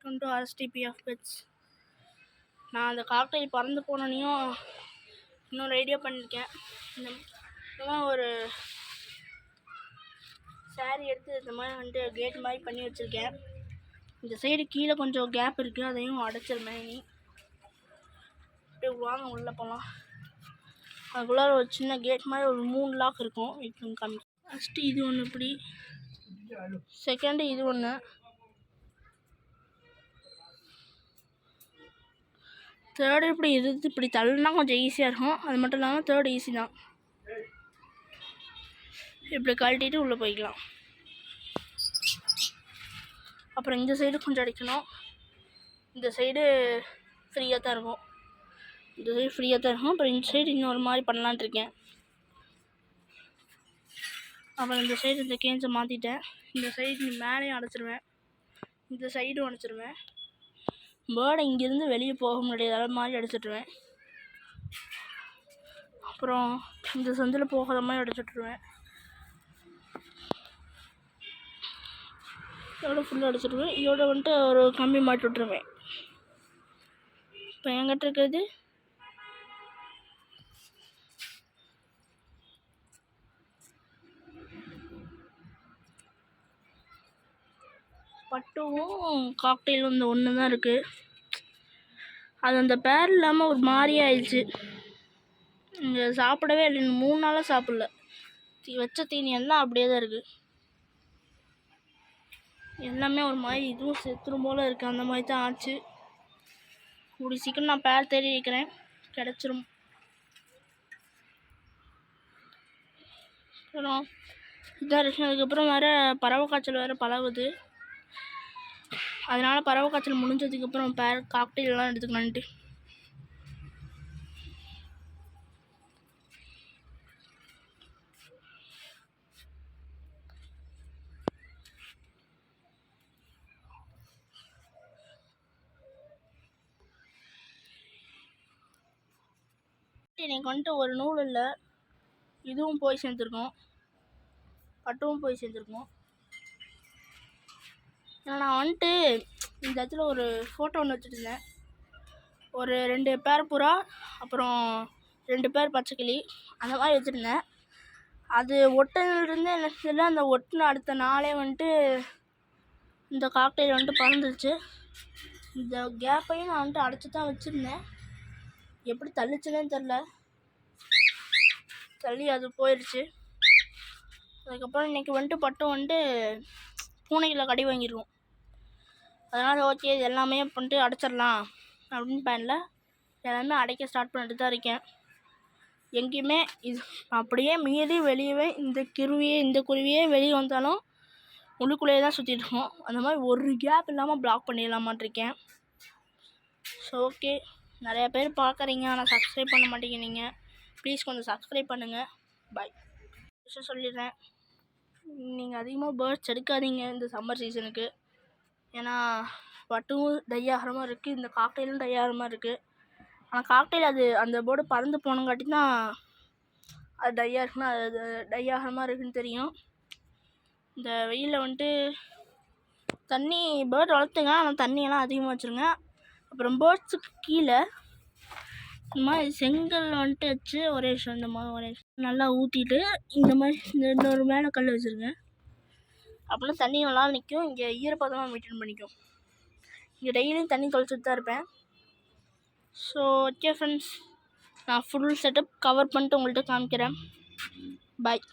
Welcome to RSTP of pets. நான் அந்த cocktail பறந்து போனோன்னையும் இன்னொரு ஐடியா பண்ணியிருக்கேன். இந்த மாதிரி ஒரு சாரி எடுத்து இந்த மாதிரி வந்துட்டு கேட் மாதிரி பண்ணி வச்சுருக்கேன். இந்த சைடு கீழே கொஞ்சம் கேப் இருக்குது, அதையும் அடைச்சிருந்தேன். இனி இப்படி வாங்க உள்ளே போகலாம். அதுக்குள்ளே ஒரு சின்ன கேட் மாதிரி ஒரு 3 லாக் இருக்கும். இப்போ கம்மி ஃபஸ்ட்டு இது ஒன்று, இப்படி செகண்டு இது ஒன்று, தேர்டு இப்படி இருந்து இப்படி தள்ளுனா கொஞ்சம் ஈஸியாக இருக்கும். அது மட்டும் இல்லாமல் தேர்டு ஈஸி தான். இப்படி கழட்டிட்டு உள்ளே போய்க்கலாம். அப்புறம் இந்த சைடு கொஞ்சம் அடிக்கணும். இந்த சைடு ஃப்ரீயாக தான் இருக்கும். இந்த சைடு ஃப்ரீயாக தான் இருக்கும். அப்புறம் இந்த சைடு இன்னொரு மாதிரி பண்ணலான் இருக்கேன். அப்புறம் இந்த சைடு இந்த கேஞ்சை மாற்றிட்டேன். இந்த சைடு மேலேயும் அடைச்சிருவேன், இந்த சைடும் அடைச்சிருவேன். பேர்டை இங்கேருந்து வெளியே போக முடியாத மாதிரி அடிச்சுட்ருவேன். அப்புறம் இந்த சந்தில் போகாத மாதிரி அடிச்சுட்ருவேன். இதோட ஃபுல்லாக அடிச்சுட்ருவேன். இதோட வந்துட்டு ஒரு கம்பி மாட்டி விட்ருவேன். இப்போ என்கிட்ட இருக்கிறது பட்டுவும் காக்டெயிலும் இந்த ஒன்று தான் இருக்குது. அது அந்த பேர் இல்லாமல் ஒரு மாதிரி ஆயிடுச்சு. இங்கே சாப்பிடவே இல்லை. 3 நாளாக சாப்பிடல. வச்ச தீனி எல்லாம் அப்படியே தான் இருக்குது. எல்லாமே ஒரு மாதிரி இதுவும் செத்துரும் போல் இருக்குது. அந்த மாதிரி தான் ஆச்சு. கூடி சீக்கிரம் நான் பேர் தேடி வைக்கிறேன், கிடச்சிரும். அப்புறம் இதாக இருக்கு. அதுக்கப்புறம் வேறு பறவை காய்ச்சல் வேறு பரவுது. அதனால் பறவை காய்ச்சல் முடிஞ்சதுக்கப்புறம் பேர் காக்டெயிலெலாம் எடுத்துக்கலான்ட்டு. எனக்கு வந்துட்டு ஒரு நூல் இல்லை, இதுவும் போய் சேர்ந்துருக்கோம், பட்டுவும் போய் சேர்ந்துருக்கோம். நான் வந்துட்டு இந்த இடத்துல ஒரு ஃபோட்டோ ஒன்று வச்சுருந்தேன். ஒரு 2 பேர் புறா, அப்புறம் 2 பேர் பச்சைக்கிளி, அந்த மாதிரி வச்சுருந்தேன். அது ஒட்டினிருந்து எனக்கு தெரியல, அந்த ஒட்டின அடுத்த நாளே வந்துட்டு இந்த காக்டெயில் வந்துட்டு பறந்துருச்சு. இந்த கேப்பையும் நான் வந்துட்டு அடைச்சி தான் வச்சுருந்தேன். எப்படி தள்ளிச்சுன்னே தெரில, தள்ளி அது போயிடுச்சு. அதுக்கப்புறம் இன்றைக்கி வந்துட்டு பட்டும் வந்துட்டு பூனைகளை கடி வாங்கிடுவோம். அதனால் ஓகே, இது எல்லாமே பண்ணிட்டு அடைச்சிடலாம் அப்படின்னு பிளானில் எல்லாமே அடைக்க ஸ்டார்ட் பண்ணிட்டு தான் இருக்கேன். எங்கேயுமே இது அப்படியே மீறி வெளியவே இந்த குருவியே வெளியே வந்தாலும் உள்ளுக்குள்ளேயே தான் சுற்றிட்டு இருக்கோம். அந்த மாதிரி ஒரு கேப் இல்லாமல் பிளாக் பண்ணிடலாமான்ட்ருக்கேன். ஸோ ஓகே, நிறையா பேர் பார்க்குறீங்க, ஆனால் சப்ஸ்கிரைப் பண்ண மாட்டேங்கிறீங்க. ப்ளீஸ் கொஞ்சம் சப்ஸ்கிரைப் பண்ணுங்கள். பாய். விஷயம் சொல்லிடுறேன், நீங்கள் அதிகமாக பேர்ட்ஸ் எடுக்காதீங்க இந்த சம்மர் சீசனுக்கு. ஏன்னா பட்டும் டை ஆகிற மாதிரி இருக்குது, இந்த காக்டெயிலும் டை ஆகிற மாதிரி இருக்குது. ஆனால் காக்டெயில் அது அந்த போர்டு பறந்து போனங்காட்டி தான் அது டை ஆகிருக்குன்னா அது டை ஆகிற மாதிரி இருக்குதுன்னு தெரியும். இந்த வெயிலில் வந்துட்டு தண்ணி பேர்ட் வளர்த்துங்க, ஆனால் தண்ணியெல்லாம் அதிகமாக வச்சுருங்க. அப்புறம் பேர்ட்ஸுக்கு கீழே இந்த மாதிரி செங்கல் வந்துட்டு வச்சு ஒரே விஷயம் இந்த மாதிரி நல்லா ஊற்றிட்டு இந்த மாதிரி இந்த ஒரு மேலே கல் வச்சுருங்க. அப்படின்னா தண்ணி நல்லா நிற்கும். இங்கே ஈரப்பதமாக மெயின்டைன் பண்ணிக்கும். இங்கே டெய்லியும் தண்ணி தொளிச்சுட்டு தான் இருப்பேன். ஸோ ஓகே ஃப்ரெண்ட்ஸ், நான் ஃபுல் செட்டப் கவர் பண்ணிட்டு உங்கள்கிட்ட காமிக்கிறேன். பாய்.